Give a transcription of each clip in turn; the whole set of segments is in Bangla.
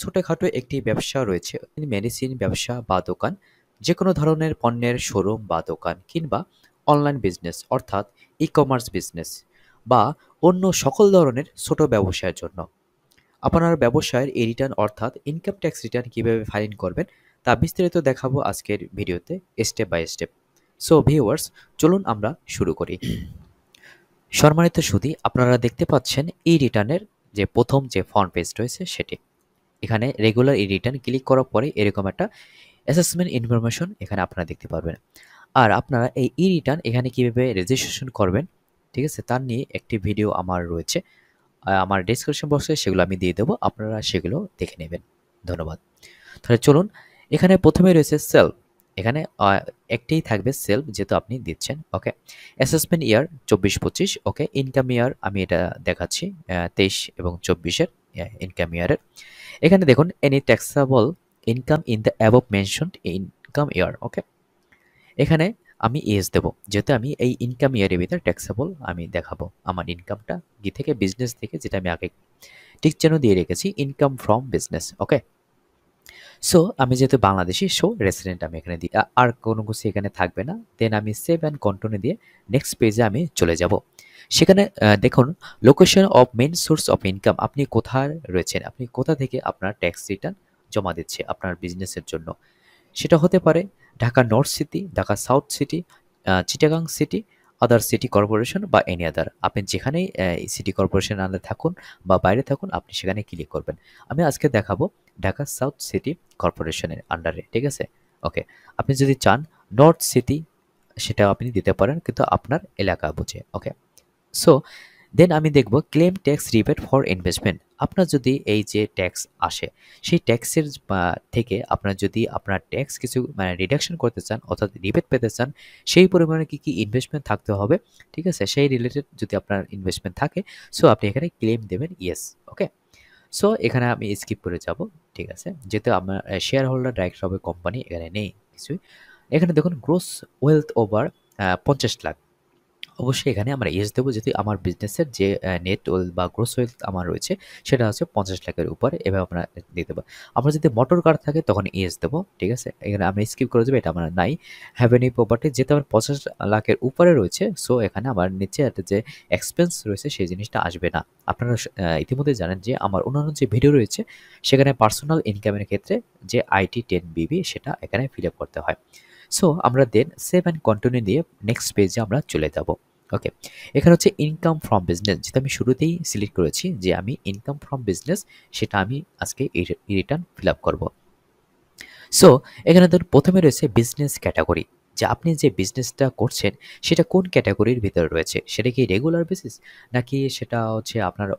ছোটখাটো একটি ব্যবসা রয়েছে, মেডিসিন ব্যবসা বা দোকান, যেকোনো ধরনের পণ্যের শোরুম বা দোকান কিংবা অনলাইন বিজনেস অর্থাৎ ই-কমার্স বিজনেস বা অন্য সকল ধরনের ছোট ব্যবসায়ের জন্য আপনার ব্যবসায়ের এই রিটার্ন অর্থাৎ ইনকাম ট্যাক্স রিটার্ন কিভাবে ফাইল করবেন তা বিস্তারিত দেখাবো আজকের ভিডিওতে step by step. So viewers, চলুন আমরা শুরু করি। সম্মানিত সুধী, আপনারা দেখতে পাচ্ছেন ই রিটার্নের যে প্রথম যে ফ্রন্ট পেজ রয়েছে সেটি। এখানে রেগুলার ই রিটার্ন ক্লিক করার পরে এরকম একটা অ্যাসেসমেন্ট ইনফরমেশন এখানে আপনারা দেখতে পারবেন। আর আপনারা এই ই রিটার্ন এখানে কিভাবে রেজিস্ট্রেশন করবেন, ঠিক আছে, তার নিয়ে একটি ভিডিও আমার রয়েছে, আমার ডেসক্রিপশন বক্সে সেগুলো আমি দিয়ে দেবো, আপনারা সেগুলো দেখে নেবেন। ধন্যবাদ। তাহলে চলুন, এখানে প্রথমে রয়েছে সেলফ। এখানে একটাই থাকবে সেলফ, যেহেতু আপনি দিচ্ছেন। ওকে, অ্যাসেসমেন্ট ইয়ার 24-25। ওকে, ইনকাম ইয়ার আমি এটা দেখাচ্ছি 23 এবং 24-এর ইনকাম ইয়ারের। এখানে দেখুন any taxable income in the above mentioned income year. Okay, এখানে আমি ইয়েস দেব, যেহেতু আমি এই ইনকাম ইয়ারের ভিতরে ট্যাক্সেবল আমি দেখাবো আমার ইনকামটা কি থেকে, বিজনেস থেকে, যেটা আমি আগে ঠিক যেন দিয়ে রেখেছি income from business. Okay, so আমি যেহেতু বাংলাদেশি, সো রেসিডেন্ট আমি এখানে দিই, আর কোনো কিছু এখানে থাকবে না। দেন আমি সেভ অ্যান্ড কন্টিনিউ দিয়ে নেক্সট পেজে আমি চলে যাব। সেখানে দেখুন location of main source of income, আপনি কোথায় রয়েছেন, আপনি কোথা থেকে আপনার ট্যাক্স রিটার্ন জমা দিচ্ছে আপনার বিজনেসের জন্য। সেটা হতে পারে Dhaka north city, Dhaka south city, Chittagong city, other city corporation বা এনি আদার। আপনি যেখানেই সিটি কর্পোরেশন আন্ডারে থাকুন বা বাইরে থাকুন, আপনি সেখানে ক্লিক করবেন। আমি আজকে দেখাবো ঢাকা সাউথ সিটি কর্পোরেশনের আন্ডারে, ঠিক আছে। ওকে, আপনি যদি চান নর্থ সিটি, সেটা আপনি দিতে পারেন, কিন্তু আপনার এলাকা বুঝে। ওকে, সো দেন আমি দেখব claim tax rebate for investment. আপনার যদি এই যে ট্যাক্স আসে, সেই ট্যাক্সের থেকে আপনার যদি আপনার ট্যাক্স কিছু রিডাকশন করতে চান অর্থাৎ রিবেট পেতে চান, সেই পরিমাণে কি কি ইনভেস্টমেন্ট থাকতে হবে, ঠিক আছে, সেই রিলেটেড যদি আপনার ইনভেস্টমেন্ট থাকে, সো আপনি এখানে ক্লেম দেবেন ইয়েস। ওকে, সো এখানে আমি স্কিপ করে যাব, ঠিক আছে, যেহেতু আমার শেয়ার হোল্ডার ডাইরেক্ট হবে কোম্পানি, এখানে নেই কিছুই। এখানে দেখুন গ্রোস ওয়েলথ ওভার 50 লাখ, অবশ্যই এখানে আমরা ইয়েস দেবো, যেহেতু আমার বিজনেসের যে নেট ওয়েলথ বা গ্রোস ওয়েলথ আমার রয়েছে সেটা হচ্ছে 50 লাখের উপরে, এভাবে আমরা দিতে পারি। আমরা যদি মোটর কার থাকে তখন ইয়েস দেবো, ঠিক আছে, এখানে আমরা স্কিপ করে দেবো, এটা আমার নাই। হ্যাভ এনি প্রপার্টি, যেহেতু আমার 50 লাখের উপরে রয়েছে, সো এখানে আমার নিচে একটা যে এক্সপেন্স রয়েছে সেই জিনিসটা আসবে না। আপনারা ইতিমধ্যে জানেন যে আমার অন্যান্য যে ভিডিও রয়েছে সেখানে পার্সোনাল ইনকামের ক্ষেত্রে যে আইটি 10 BB সেটা এখানে ফিল আপ করতে হয়। সো আমরা দেন সেভ অ্যান্ড কন্টিনিউ দিয়ে নেক্সট পেজে আমরা চলে যাব। ওকে, এখানে হচ্ছে ইনকাম ফ্রম বিজনেস, যেটা আমি শুরুতেই সিলেক্ট করেছি যে আমি ইনকাম ফ্রম বিজনেস, সেটা আমি আজকে এই রিটার্ন ফিল আপ করবো। সো এখানে ধরুন প্রথমে রয়েছে বিজনেস ক্যাটাগরি, যে আপনি যে বিজনেসটা করছেন সেটা কোন ক্যাটাগরির ভিতরে রয়েছে, সেটা কি রেগুলার বেসিস নাকি সেটা হচ্ছে আপনার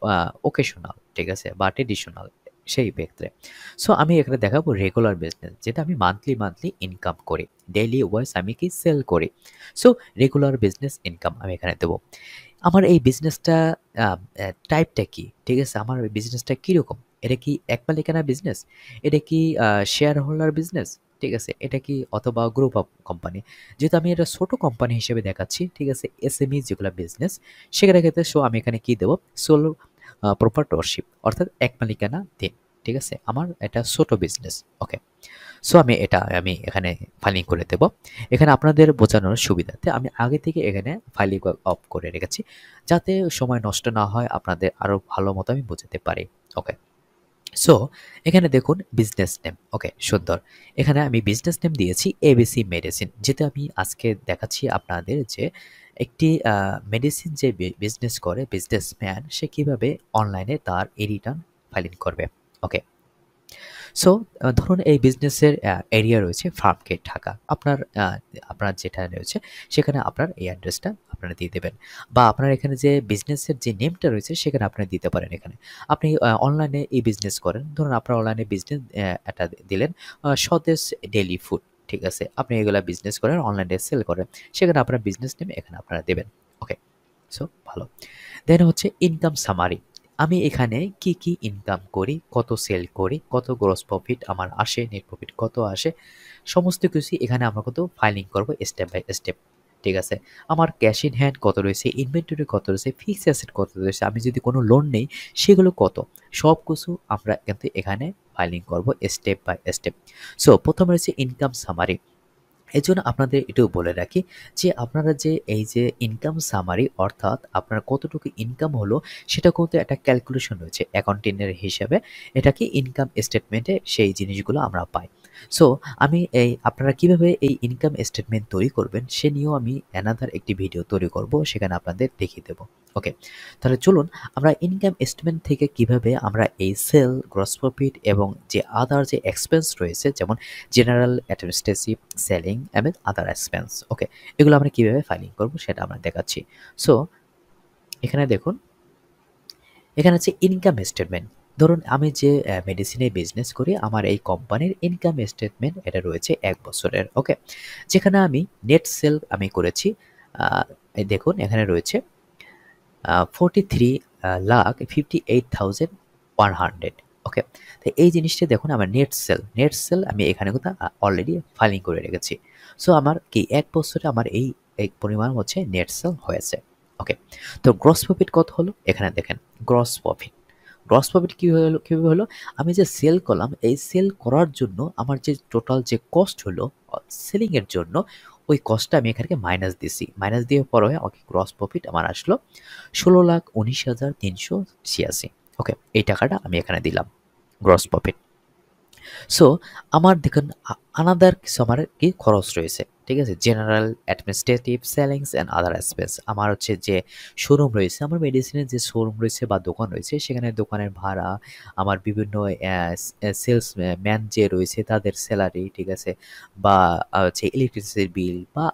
ওকেশনাল, ঠিক আছে, বা ট্রেডিশনাল সেই ক্ষেত্রে। সো আমি এখানে দেখাবো রেগুলার বিজনেস, যেটা আমি মান্থলি ইনকাম করি, ডেইলি ওয়াইজ আমি কি সেল করি। সো রেগুলার বিজনেস ইনকাম আমি এখানে দেবো। আমার এই বিজনেসটা টাইপটা কি, ঠিক আছে, আমার বিজনেসটা কীরকম, এটা কি এক মালিকানা বিজনেস, এটা কি শেয়ার হোল্ডার বিজনেস, ঠিক আছে, এটা কি অথবা গ্রুপ অফ কোম্পানি। যেহেতু আমি এটা ছোট কোম্পানি হিসেবে দেখাচ্ছি, ঠিক আছে, এসএমই যেগুলো বিজনেস সেখানে ক্ষেত্রে, সো আমি এখানে কি দেবো, সোলো প্রপার্টরশিপ অর্থাৎ এক মালিকানা দিন, ঠিক আছে, আমার এটা ছোট বিজনেস। ওকে, সো আমি এখানে ফাইলিং করে দেব। এখানে আপনাদের বোঝানোর সুবিধার্থে আমি আগে থেকে এখানে ফাইলিং অফ করে রেখেছি, যাতে সময় নষ্ট না হয়, আপনাদের আরও ভালো মতো আমি বোঝাতে পারি। ওকে, সো এখানে দেখুন বিজনেস নেম। ওকে, সুন্দর। এখানে আমি বিজনেস নেম দিয়েছি এবিসি মেডিসিন, যেটা আমি আজকে দেখাচ্ছি আপনাদের যে একটি মেডিসিন যে বিজনেস করে বিজনেসম্যান, সে কীভাবে অনলাইনে তার ই রিটার্ন ফাইলিং করবে। ওকে, সো ধরুন এই বিজনেসের এরিয়া রয়েছে ফার্মগেট ঢাকা, আপনার যেটা রয়েছে সেখানে আপনার এই অ্যাড্রেসটা আপনারা দিয়ে দেবেন, বা আপনার এখানে যে বিজনেসের যে নেমটা রয়েছে সেখানে আপনি দিতে পারেন। এখানে আপনি অনলাইনে এই বিজনেস করেন, ধরুন আপনার অনলাইনে বিজনেস একটা দিলেন স্বদেশ ডেইলি ফুড, ঠিক আছে, আপনি এগুলা বিজনেস করেন, অনলাইনে সেল করেন, সেখানে আপনার বিজনেস নেম এখানে আপনারা দেবেন। ওকে, সো ভালো। দেন হচ্ছে ইনকাম সামারি, আমি এখানে কি কি ইনকাম করি, কত সেল করি, কত গ্রস প্রফিট আমার আসে, নেট প্রফিট কত আসে, সমস্ত কিছু এখানে আমরা কত ফাইলিং করব স্টেপ বাই স্টেপ। ঠিক আছে? আমার ক্যাশ ইন হ্যান্ড কত রয়েছে, ইনভেন্টরি কত রয়েছে, ফিক্সড অ্যাসেট কত রয়েছে, আমি যদি কোনো লোন নেই সেগুলো কত, সব কিছু আমরা কিন্তু এখানে ফাইলিং করব স্টেপ বাই স্টেপ। সো প্রথমে রয়েছে ইনকাম সামারি। এজন্য আপনাদের এটাও বলে রাখি যে আপনারা যে এই যে ইনকাম সামারি অর্থাৎ আপনার কতটুকু ইনকাম হলো সেটা কিন্তু একটা ক্যালকুলেশন রয়েছে অ্যাকাউন্টিংয়ের হিসাবে। এটা কি ইনকাম স্টেটমেন্টে সেই জিনিসগুলো আমরা পাই। সো আমি আপনারা কিভাবে এই ইনকাম স্টেটমেন্ট তৈরি করবেন সে নিয়েও আমি অ্যানাদার একটি ভিডিও তৈরি করব, সেখানে আপনাদের দেখিয়ে দেবো। ওকে, তাহলে চলুন আমরা ইনকাম স্টেটমেন্ট থেকে কিভাবে আমরা এই সেল, গ্রস প্রফিট এবং যে আদার যে এক্সপেন্স রয়েছে যেমন জেনারেল, অ্যাডমিনিস্ট্রেটিভ, সেলিং এবং আদার এক্সপেন্স, ওকে, এগুলো আমরা কিভাবে ফাইলিং করব সেটা আমরা দেখাচ্ছি। সো এখানে দেখুন, এখানে হচ্ছে ইনকাম স্টেটমেন্ট। ধরুন আমি যে মেডিসিনে বিজনেস করি, আমার এই কোম্পানির ইনকাম স্টেটমেন্ট এটা রয়েছে 1 বছরের, ওকে, যেখানে আমি নেট সেল আমি করেছি। এই দেখুন এখানে রয়েছে 43,58,100, ওকে। তো এই জিনিসটা দেখুন আমার নেট সেল আমি এখানে কিন্তু অলরেডি ফাইলিং করে রেখেছি। সো আমার কি 1 বছরে আমার এই পরিমাণ হচ্ছে নেট সেল হয়েছে, ওকে। তো গ্রস প্রফিট কত হলো এখানে দেখেন। গ্রস প্রফিট কিভাবে হলো, আমি যে সেল করলাম এই সেল করার জন্য আমার যে টোটাল যে কস্ট হলো সেলিং এর জন্য, ওই কস্টটা আমি এখানে মাইনাস দিছি। মাইনাস দিয়ে পরে ওকে গ্রস প্রফিট আমার আসলো 16,19,386, ওকে। এই টাকাটা আমি এখানে দিলাম গ্রস প্রফিট। সো আমার দেখুন আনাদার কিছু আমার কি খরচ রয়েছে, ঠিক আছে, general, administrative, sellings and other expense. আমার হচ্ছে যে শোরুম রয়েছে, আমার মেডিসিনের যে শোরুম রয়েছে বা দোকান রয়েছে সেখানে দোকানের ভাড়া, আমার বিভিন্ন সেলস ম্যান যে রয়েছে তাদের স্যালারি, ঠিক আছে, বা হচ্ছে ইলেকট্রিসিটির বিল বা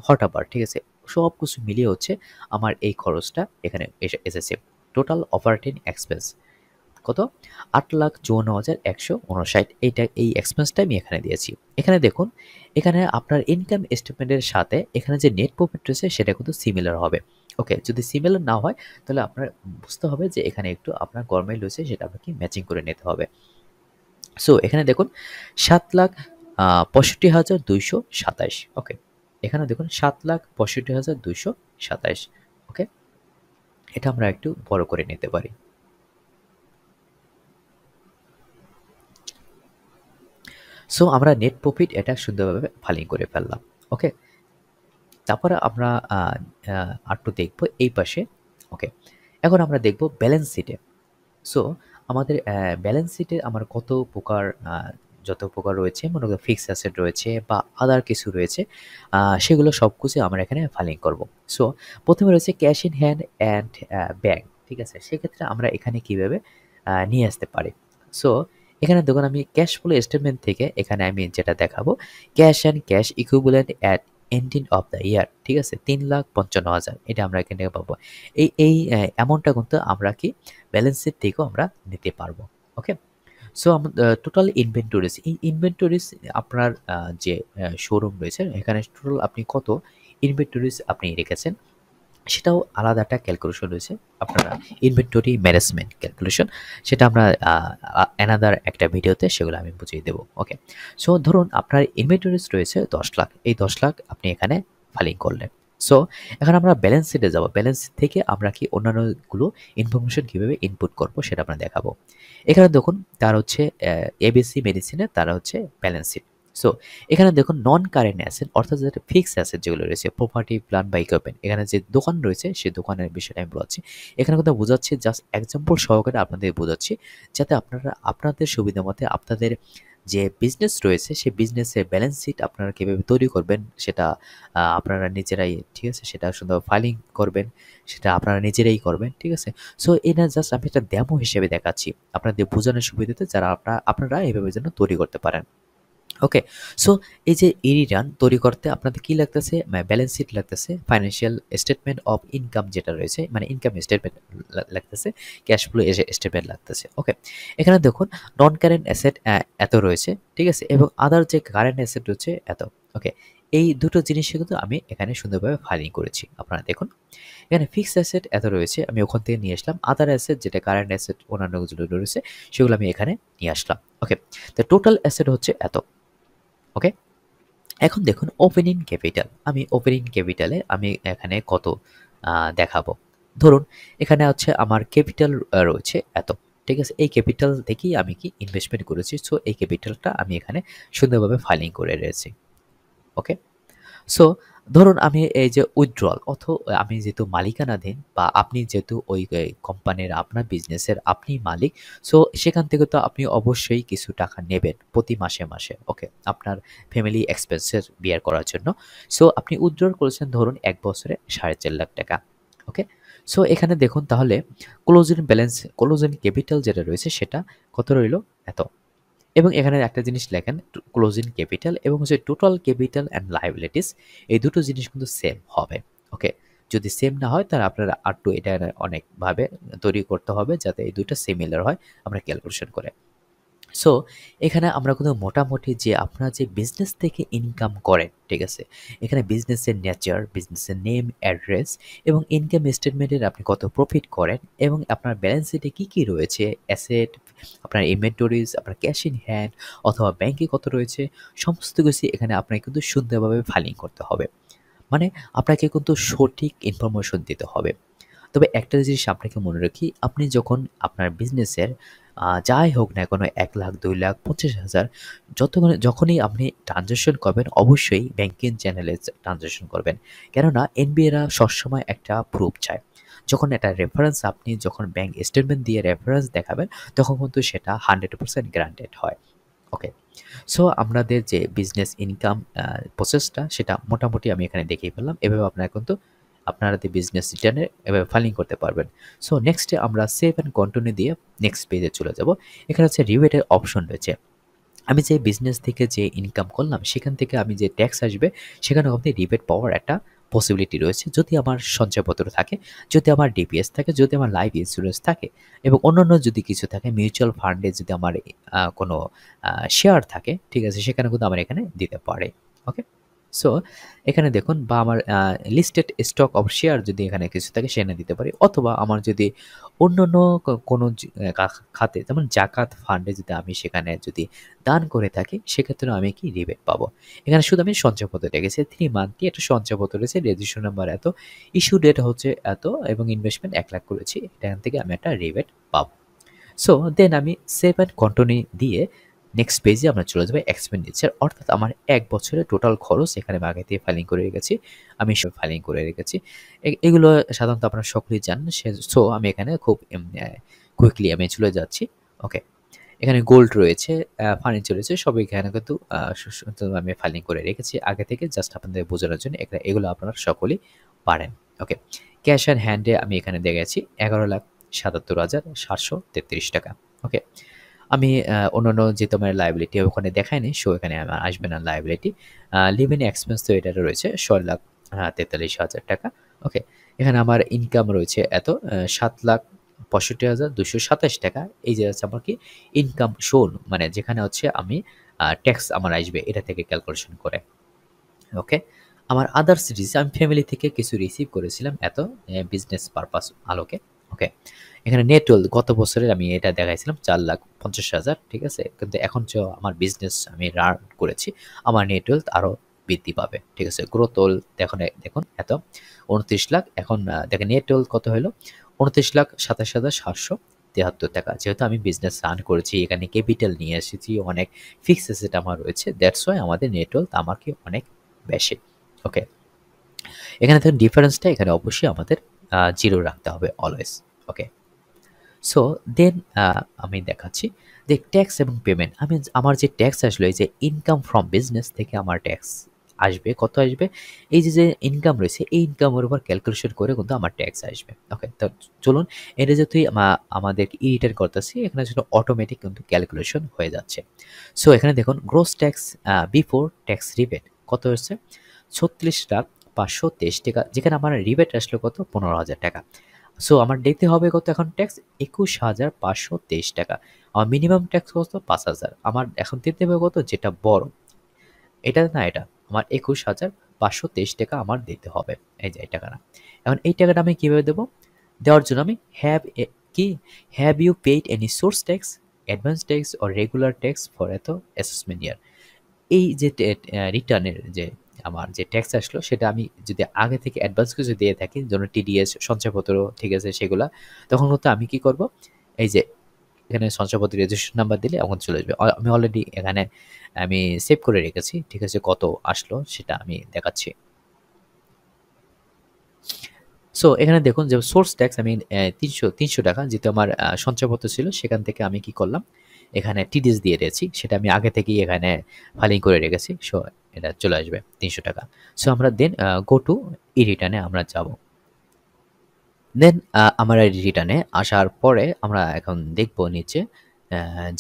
হঠাবার, ঠিক আছে, সব কিছু মিলিয়ে হচ্ছে আমার এই খরচটা এখানে এসেছে। টোটাল অপারেটিং এক্সপেন্স কত, 8,54,159, এই এক্সপেন্সটা আমি এখানে দিয়েছি। এখানে দেখুন, এখানে আপনার ইনকাম স্টেটমেন্টের সাথে এখানে যে নেট প্রফিট রয়েছে সেটা কিন্তু সিমিলার হবে, ওকে। যদি সিমিলার না হয় তাহলে আপনার বুঝতে হবে যে এখানে একটু আপনার গরমিল রয়েছে, সেটা আপনাকে ম্যাচিং করে নিতে হবে। সো এখানে দেখুন 7,65,227, ওকে। এখানে দেখুন 7,65,227, ওকে। এটা আমরা একটু বড় করে নিতে পারি। সো আমরা নেট প্রফিট এটা সুন্দরভাবে ফাইলিং করে ফেললাম, ওকে। তারপরে আমরা আরেকটু দেখব এই পাশে, ওকে। এখন আমরা দেখব ব্যালেন্স শিটে। সো আমাদের ব্যালেন্স শিটে আমার কত প্রকার যত প্রকার রয়েছে, মনে করেন ফিক্সড অ্যাসেট রয়েছে বা আদার কিছু রয়েছে, সেগুলো সব কিছু আমরা এখানে ফাইলিং করব। সো প্রথমে রয়েছে cash in hand and bank, ঠিক আছে। সেক্ষেত্রে আমরা এখানে কিভাবে নিয়ে আসতে পারি। সো এখানে দেখুন আমি ক্যাশ ফ্লো স্টেটমেন্ট থেকে এখানে আমি যেটা দেখাবো, cash and cash equivalent at ending of the year, ঠিক আছে, 3,55,000, এটা আমরা এখান থেকে পাবো। এই অ্যামাউন্টটা কিন্তু আমরা কি ব্যালেন্স শিট থেকেও আমরা নিতে পারবো, ওকে। সো টোটাল ইনভেন্টরিজ, এই ইনভেন্টরিজ আপনার যে শোরুম রয়েছে এখানে টোটাল আপনি কত ইনভেন্টরিজ আপনি রেখেছেন সেটাও আলাদা একটা ক্যালকুলেশন রয়েছে, আপনারা ইনভেন্টরি ম্যানেজমেন্ট ক্যালকুলেশন, সেটা আমরা অ্যানাদার একটা ভিডিওতে সেগুলো আমি বুঝিয়ে দেবো, ওকে। সো ধরুন আপনার ইনভেন্টরিজ রয়েছে 10 লাখ, এই 10 লাখ আপনি এখানে ফাইলিং করলেন। সো এখন আমরা ব্যালেন্স শিটে যাব, ব্যালেন্স শিট থেকে আমরা কি অন্যান্যগুলো ইনফরমেশন কীভাবে ইনপুট করব সেটা আমরা দেখাবো। এখানে দেখুন তার হচ্ছে এবিসি মেডিসিনের তারা হচ্ছে ব্যালেন্স শিট। সো এখানে দেখুন নন কারেন্ট অ্যাসেট অর্থাৎ যেটা ফিক্সড অ্যাসেট যেগুলো রয়েছে প্রপার্টি, প্ল্যান্ট বা ইকুইপমেন্ট, এখানে যে দোকান রয়েছে সেই দোকানের বিষয়টা আমি বোঝাচ্ছি। এখানে কিন্তু বোঝাচ্ছি জাস্ট এক্সাম্পল সহকারে আপনাদের বোঝাচ্ছি, যাতে আপনারা আপনাদের সুবিধা মতে আপনাদের যে বিজনেস রয়েছে সেই বিজনেসের ব্যালেন্স শিট আপনারা কীভাবে তৈরি করবেন সেটা আপনারা নিজেরাই, ঠিক আছে, সেটা সুন্দর ফাইলিং করবেন, সেটা আপনারা নিজেরাই করবেন, ঠিক আছে। সো এটা জাস্ট আমি একটা ডেমো হিসেবে দেখাচ্ছি আপনাদের বোঝানোর সুবিধাতে, যারা আপনারা এইভাবে যেন তৈরি করতে পারেন, ওকে। সো এই যে ই রিটার্ন তৈরি করতে আপনাদের কি লাগতেছে, ব্যালেন্স শিট লাগতেছে, ফাইন্যান্সিয়াল স্টেটমেন্ট অফ ইনকাম যেটা রয়েছে মানে ইনকাম স্টেটমেন্ট লাগতেছে, ক্যাশ ফ্লো স্টেটমেন্ট লাগতেছে, ওকে। এখানে দেখুন নন কারেন্ট অ্যাসেট এত রয়েছে, ঠিক আছে, এবং আদার যে কারেন্ট অ্যাসেট রয়েছে এত, ওকে। এই দুটো জিনিসই কিন্তু আমি এখানে সুন্দরভাবে ফাইলিং করেছি, আপনারা দেখুন। এখানে ফিক্সড অ্যাসেট এত রয়েছে, আমি ওখান থেকে নিয়ে আসলাম। আদার অ্যাসেট যেটা কারেন্ট অ্যাসেট অন্যান্য যেগুলো রয়েছে সেগুলো আমি এখানে নিয়ে আসলাম, ওকে। তো টোটাল অ্যাসেট হচ্ছে এত, ওকে। এখন দেখুন ওপেনিং ক্যাপিটাল, আমি ওপেনিং ক্যাপিটালে আমি এখানে কত দেখাবো। ধরুন এখানে হচ্ছে আমার ক্যাপিটাল রয়েছে এত, ঠিক আছে? এই ক্যাপিটাল থেকেই আমি কি ইনভেস্টমেন্ট করেছি, সো এই ক্যাপিটালটা আমি এখানে সুন্দরভাবে ফাইলিং করে রয়েছি। ওকে, সো ধরুন আমি এই যে উইথড্রল আমি যেহেতু মালিকানাধীন বা আপনি যেহেতু ওই কোম্পানির আপনার বিজনেসের আপনি মালিক, সো সেখান থেকে তো আপনি অবশ্যই কিছু টাকা নেবেন প্রতি মাসে মাসে। ওকে, আপনার ফ্যামিলি এক্সপেন্সেস বিয়ার করার জন্য। সো আপনি উইথড্রল করেছেন ধরুন ১ বছরে 4.5 লাখ টাকা। ওকে, সো এখানে দেখুন তাহলে ক্লোজিং ব্যালেন্স, ক্লোজিং ক্যাপিটাল যেটা রয়েছে সেটা কত রইল, এত। এবং এখানে একটা জিনিস লেখেন ক্লোজিং ক্যাপিটাল এবং হচ্ছে টোটাল ক্যাপিটাল অ্যান্ড লায়াবিলিটিস, এই দুটো জিনিস কিন্তু সেম হবে। ওকে, যদি সেম না হয় তাহলে আপনারা আরটু এটা অনেকভাবে তৈরি করতে হবে যাতে এই দুটো সিমিলার হয় আমরা ক্যালকুলেশন করে। সো এখানে আমরা কিন্তু মোটামুটি যে আপনারা যে বিজনেস থেকে ইনকাম করেন, ঠিক আছে, এখানে বিজনেসের নেচার, বিজনেসের নেম, অ্যাড্রেস এবং ইনকাম স্টেটমেন্টের আপনি কত প্রফিট করেন এবং আপনার ব্যালেন্স শিটে কী কী রয়েছে, অ্যাসেট, আপনার ইনভেন্টরিজ, আপনার ক্যাশ ইন হ্যান্ড অথবা ব্যাংকে কত রয়েছে, সমস্ত কিছু এখানে আপনাকে কিন্তু সুন্দরভাবে ফাইলিং করতে হবে। মানে আপনাকে কিন্তু সঠিক ইনফরমেশন দিতে হবে। তবে একটা জিনিস আপনাকে মনে রাখি, আপনি যখন আপনার বিজনেসের যাই হোক না কেন ১ লাখ, ২ লাখ, ৫০,০০০ যখনই আপনি ট্রানজ্যাকশন করবেন অবশ্যই ব্যাংকিং চ্যানেলে ট্রানজ্যাকশন করবেন। কেননা এনবিএরা সবসময় একটা প্রুফ চায়। যখন একটা রেফারেন্স আপনি যখন ব্যাংক স্টেটমেন্ট দিয়ে রেফারেন্স দেখাবেন তখন কিন্তু সেটা 100% গ্যারান্টেড হয়। ওকে, সো আপনাদের যে বিজনেস ইনকাম প্রসেসটা সেটা মোটামুটি আমি এখানে দেখিয়ে ফেললাম। এভাবে আপনারা কিন্তু আপনাদের বিজনেস রিটার্নে এভাবে ফাইলিং করতে পারবেন। সো নেক্সটে আমরা সেভ অ্যান্ড কন্টিনিউ দিয়ে নেক্সট পেজে চলে যাব। এখানে হচ্ছে রিবেটের অপশন রয়েছে। আমি যে বিজনেস থেকে যে ইনকাম করলাম সেখান থেকে আমি যে ট্যাক্স আসবে সেখানেও আপনি রিবেট পাওয়ার একটা পসিবিলিটি রয়েছে যদি আমার সঞ্চয়পত্র থাকে, যদি আমার ডিপিএস থাকে, যদি আমার লাইফ ইন্স্যুরেন্স থাকে এবং অন্যান্য যদি কিছু থাকে, মিউচুয়াল ফান্ডে যদি আমার কোনো শেয়ার থাকে, ঠিক আছে, সেখানে কিন্তু আমার এখানে দিতে পারে। ওকে, সো এখানে দেখুন বা আমার লিস্টেড স্টক অফ শেয়ার যদি এখানে কিছু থাকে সেখানে দিতে পারি, অথবা আমার যদি অন্যান্য কোনো খাতে যেমন জাকাত ফান্ডে যদি আমি সেখানে যদি দান করে থাকি সেক্ষেত্রেও আমি কি রিবেট পাবো। এখানে শুধু আমি সঞ্চয়পত্র রেখেছি 3 মান্থলি একটা সঞ্চয়পত্র রয়েছে, রেজিস্ট্রেশন নাম্বার এত, ইস্যু ডেট হচ্ছে এত এবং ইনভেস্টমেন্ট 1 লাখ করেছি, এখান থেকে আমি একটা রিবেট পাবো। সো দেন আমি সেভ অ্যান্ড কন্টিনিউ দিয়ে নেক্সট পেজে আমরা চলে যাবো এক্সপেন্ডিচার, অর্থাৎ আমার 1 বছরের টোটাল খরচ এখানে আমি আগে থেকে ফাইলিং করে রেখেছি, আমি সব ফাইলিং করে রেখেছি। এগুলো সাধারণত আপনারা সকলেই জানেন, সো আমি এখানে খুব কুইকলি আমি চলে যাচ্ছি। ওকে, এখানে গোল্ড রয়েছে, ফার্নিচার রয়েছে, সব এখানে কিন্তু আমি ফাইলিং করে রেখেছি আগে থেকে জাস্ট আপনাদের বোঝানোর জন্য। এগুলো আপনারা সকলেই পারেন। ওকে, ক্যাশ অ্যান্ড হ্যান্ডে আমি এখানে দেখেছি 11,77,733 টাকা। ওকে, আমি অন্যান্য যেহেতু আমার লায়াবিলিটি ওখানে দেখায়নি, সো এখানে আমার আসবে না লায়াবিলিটি। লিভ-ইন এক্সপেন্স তো এটা রয়েছে 6,43,000 টাকা। ওকে, এখানে আমার ইনকাম রয়েছে এত 7,65,227 টাকা। এই যে হচ্ছে আমার কি ইনকাম শোন, মানে যেখানে হচ্ছে আমি ট্যাক্স আমার আসবে এটা থেকে ক্যালকুলেশন করে। ওকে, আমার আদার্স আমি ফ্যামিলি থেকে কিছু রিসিভ করেছিলাম এত বিজনেস পারপাস আলোকে। ওকে, এখানে নেট ওয়েলথ গত বছরের আমি এটা দেখাইছিলাম 4,50,000, ঠিক আছে, কিন্তু এখন যে আমার বিজনেস আমি রান করেছি আমার নেট ওয়েলথ আরও বৃদ্ধি পাবে, ঠিক আছে। গ্রোথ ওয়েলথ দেখুন দেখুন এত 29 লাখ, এখন দেখেন নেট ওয়েলথ কত হলো 29,27,773 টাকা। যেহেতু আমি বিজনেস রান করেছি এখানে ক্যাপিটাল নিয়ে এসেছি, অনেক ফিক্স অ্যাসেট আমার রয়েছে, দ্যাটস ওয়াই আমাদের নেট ওয়েলথ আমাকে অনেক বেশি। ওকে, এখানে দেখুন ডিফারেন্সটা এখানে অবশ্যই আমাদের জিরো রাখতে হবে অলওয়েজ। ওকে, সো দেন আমি দেখাচ্ছি যে ট্যাক্স এবং পেমেন্ট, আমার যে ট্যাক্স আসলো এই যে ইনকাম ফ্রম বিজনেস থেকে আমার ট্যাক্স আসবে, কত আসবে, এই যে ইনকাম রয়েছে এই ইনকামের উপর ক্যালকুলেশন করে কিন্তু আমার ট্যাক্স আসবে। ওকে, তো চলুন এটা যেহেতু আমাদের ইরিটেট করতেছি এখানে যেন অটোমেটিক কিন্তু ক্যালকুলেশন হয়ে যাচ্ছে। সো এখানে দেখুন gross tax before tax rebate কত হচ্ছে 36,523 টাকা, যেখানে আমার রিবেট আসলো কত 15,000 টাকা। সো আমার দিতে হবে কত এখন ট্যাক্স 21,523 টাকা। আমার মিনিমাম ট্যাক্স কত 5,000, আমার এখন দিতে হবে কত যেটা বড়, এটা না এটা আমার 21,523 টাকা আমার দিতে হবে, এই যে এই টাকাটা। এখন এই টাকাটা আমি কিভাবে দেবো, দেওয়ার জন্য আমি কি have you paid any source tax, advance tax or regular tax for that assessment year, এই যে রিটার্নের যে আমার যে ট্যাক্স আসলো সেটা আমি যদি আগে থেকে অ্যাডভান্স কিছু দিয়ে থাকি, যেমন টিডিএস, সঞ্চয়পত্র, ঠিক আছে সেগুলা, তখন হয়তো আমি কি করব, এই যে এখানে সঞ্চয়পত্র রেজিস্ট্রেশন নাম্বার দিলে এখন চলে আসবে। আমি অলরেডি এখানে আমি সেভ করে রেখেছি, ঠিক আছে, কত আসলো সেটা আমি দেখাচ্ছি। সো এখানে দেখুন যে সোর্স ট্যাক্স আমি ৩০০ টাকা যেহেতু আমার সঞ্চয়পত্র ছিল, সেখান থেকে আমি কি করলাম, এখানে টিডিএস দিয়ে দিয়েছি, সেটা আমি আগে থেকেই এখানে ফাইলিং করে রেখেছি। সো এটা চলে আসবে ৩০০ টাকা। সো আমরা দেন গো টু ই রিটার্নে আমরা যাব। দেন আমার এই রিটার্নে আসার পরে আমরা এখন দেখব নিচে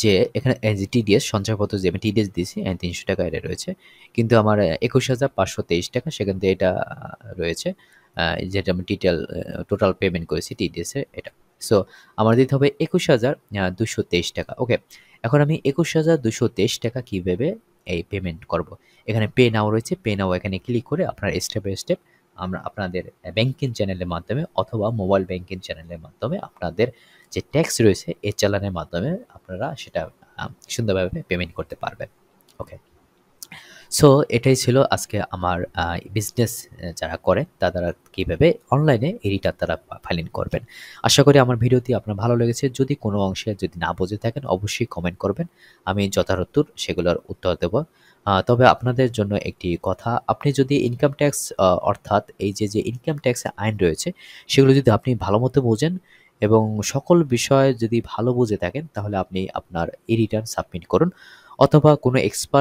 যে এখানে এই যে টিডিএস সঞ্চয়পত্র যে আমি টিডিএস দিয়েছি ৩০০ টাকা এটা রয়েছে। কিন্তু আমার ২১,৫২৩ টাকা সেখান থেকে এটা রয়েছে। যেটা আমি টোটাল পেমেন্ট করেছি টিডিএস এর এটা। সো আমার দিতে হবে ২১,২২৩ টাকা। ওকে। এখন আমি ২১,২২৩ টাকা কিভাবে এই পেমেন্ট করব? এখানে পে নাও রয়েছে। পে নাও এখানে ক্লিক করে আপনার স্টেপ বাই স্টেপ আমরা আপনাদের ব্যাংকিং চ্যানেলের মাধ্যমে অথবা মোবাইল ব্যাংকিং চ্যানেলের মাধ্যমে আপনাদের যে ট্যাক্স রয়েছে এই চালানের মাধ্যমে আপনারা সেটা সুন্দরভাবে পেমেন্ট করতে পারবেন। ওকে। সো এটাই ছিল আজকে আমার বিজনেস যারা করে তারা কীভাবে অনলাইনে এই রিটার্ন তারা ফাইলিং করবেন। আশা করি আমার ভিডিওটি আপনার ভালো লেগেছে। যদি কোনো অংশে যদি না বুঝে থাকেন অবশ্যই কমেন্ট করবেন। আমি যথারত্তর সেগুলোর উত্তর দেব। তবে আপনাদের জন্য একটি কথা, আপনি যদি ইনকাম ট্যাক্স অর্থাৎ এই যে ইনকাম ট্যাক্সের আইন রয়েছে সেগুলো যদি আপনি ভালোমতো বোঝেন এবং সকল বিষয় যদি ভালো বুঝে থাকেন তাহলে আপনি আপনার ই রিটার্ন সাবমিট করুন অথবা কোনো এক্সপার্ট